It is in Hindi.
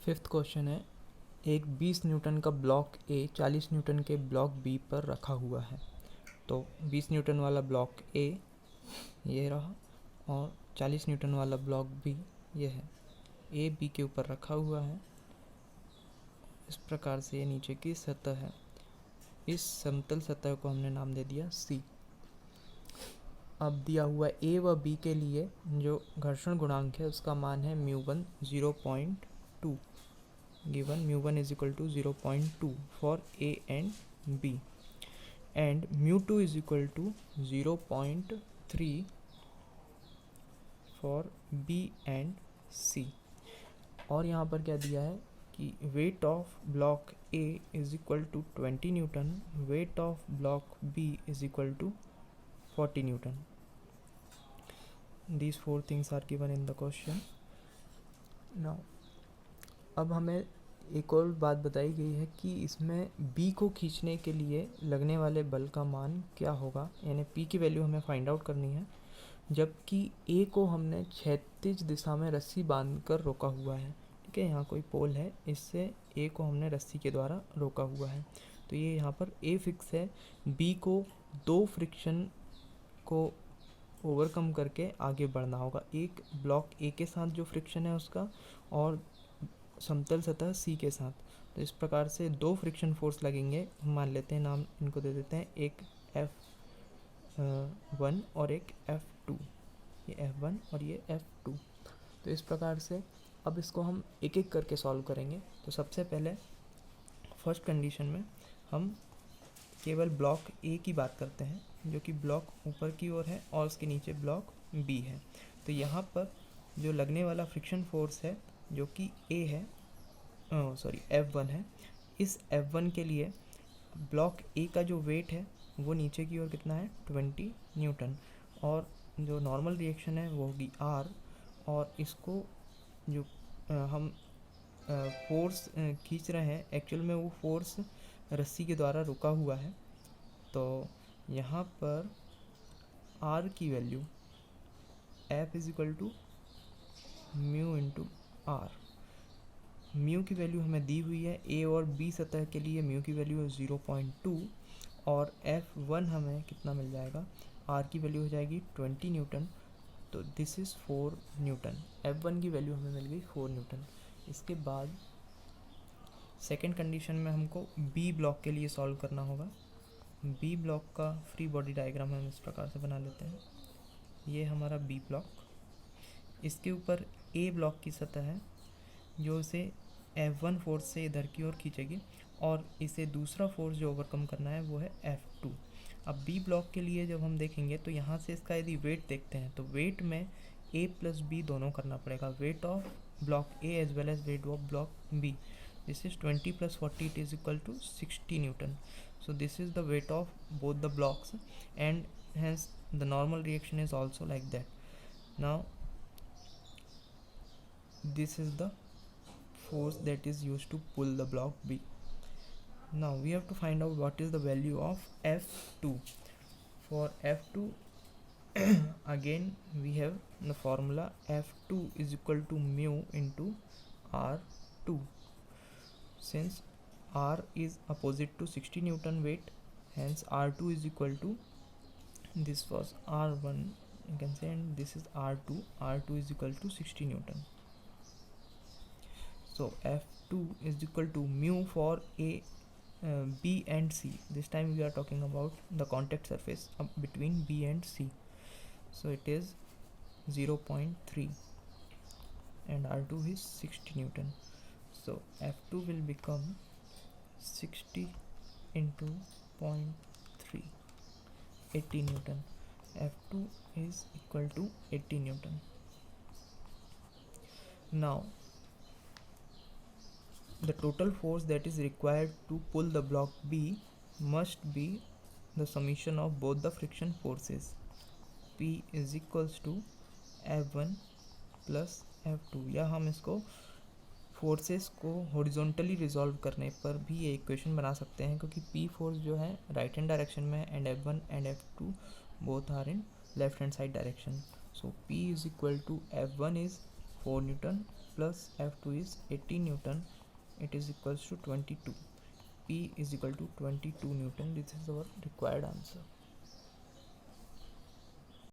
फिफ्थ क्वेश्चन है, एक 20 न्यूटन का ब्लॉक ए 40 न्यूटन के ब्लॉक बी पर रखा हुआ है। तो 20 न्यूटन वाला ब्लॉक ए ये रहा और 40 न्यूटन वाला ब्लॉक बी ये है। ए बी के ऊपर रखा हुआ है। इस प्रकार से ये नीचे की सतह है। इस समतल सतह को हमने नाम दे दिया सी। अब दिया हुआ ए व बी के लिए जो घर्षण गुणांक है उसका मान है μ1 0.2। given μ1 is equal to 0.2 for A and B and μ2 is equal to 0.3 for B and C। और यहाँ पर क्या दिया है कि weight of block A is equal to 20 Newton, weight of block B is equal to 40 Newton. These four things are given in the question. Now अब हमें एक और बात बताई गई है कि इसमें B को खींचने के लिए लगने वाले बल का मान क्या होगा, यानी P की वैल्यू हमें फाइंड आउट करनी है। जबकि A को हमने क्षैतिज दिशा में रस्सी बांधकर रोका हुआ है। ठीक है, यहाँ कोई पोल है, इससे A को हमने रस्सी के द्वारा रोका हुआ है। तो ये यहाँ पर A फिक्स है। B को दो फ्रिक्शन को ओवरकम करके आगे बढ़ना होगा। एक ब्लॉक A के साथ जो फ्रिक्शन है उसका, और समतल सतह C के साथ। तो इस प्रकार से दो फ्रिक्शन फोर्स लगेंगे। हम मान लेते हैं, नाम इनको दे देते हैं, एक F1 और एक F2। ये F1 और ये F2। तो इस प्रकार से अब इसको हम एक एक करके सॉल्व करेंगे। तो सबसे पहले फर्स्ट कंडीशन में हम केवल ब्लॉक A की बात करते हैं, जो कि ब्लॉक ऊपर की ओर है और उसके नीचे ब्लॉक B है। तो यहाँ पर जो लगने वाला फ्रिक्शन फोर्स है जो कि A है, F1 है। इस F1 के लिए ब्लॉक A का जो वेट है वो नीचे की ओर कितना है, 20 न्यूटन। और जो नॉर्मल रिएक्शन है वो होगी R। और इसको जो हम फोर्स खींच रहे हैं, एक्चुअल में वो फोर्स रस्सी के द्वारा रुका हुआ है। तो यहाँ पर R की value F is equal to mu into R. Mu की वैल्यू हमें दी हुई है। ए और बी सतह के लिए म्यू की वैल्यू है 0.2 और F1 हमें कितना मिल जाएगा, आर की वैल्यू हो जाएगी 20 न्यूटन। तो दिस इज़ 4 न्यूटन। F1 की वैल्यू हमें मिल गई 4 न्यूटन। इसके बाद सेकेंड कंडीशन में हमको बी ब्लॉक के लिए सॉल्व करना होगा। बी ब्लॉक का फ्री बॉडी डायग्राम हम इस प्रकार से बना लेते हैं। ये हमारा बी ब्लॉक, इसके ऊपर ए ब्लॉक की सतह है जो इसे F1 फोर्स से इधर की ओर खींचेगी और इसे दूसरा फोर्स जो ओवरकम करना है वो है F2। अब बी ब्लॉक के लिए जब हम देखेंगे तो यहाँ से इसका यदि वेट देखते हैं तो वेट में A प्लस B दोनों करना पड़ेगा। Weight of block A as well as weight of block B, this is 20 plus 40, it is equal to 60 newton. So this is the weight of both the blocks and hence the normal reaction is also like that. Now this is the force that is used to pull the block B. Now we have to find out what is the value of F2. For F2 again we have the formula F2 is equal to mu into R2. Since R is opposite to 60 Newton weight, hence R2 is equal to, this was R1 you can say, and this is R2. R2 is equal to 60 Newton. So F2 is equal to mu for A, B and C. This time we are talking about the contact surface between B and C. So it is 0.3 and R2 is 60 Newton. So F2 will become 60 into 0.3, 80 Newton. F2 is equal to 80 Newton. Now the total force that is required to pull the block B must be the summation of both the friction forces. P is equals to F1 plus F2। या हम इसको फोर्सेस को हॉरिजॉन्टली रिजॉल्व करने पर भी ये इक्वेशन बना सकते हैं, क्योंकि P फोर्स जो है राइट हैंड डायरेक्शन में and F1 and F2 both are in left hand side direction. So P is equal to F1 is 4 Newton plus F2 is 18 Newton. It is equals to 22. P is equal to 22 Newton. This is our required answer.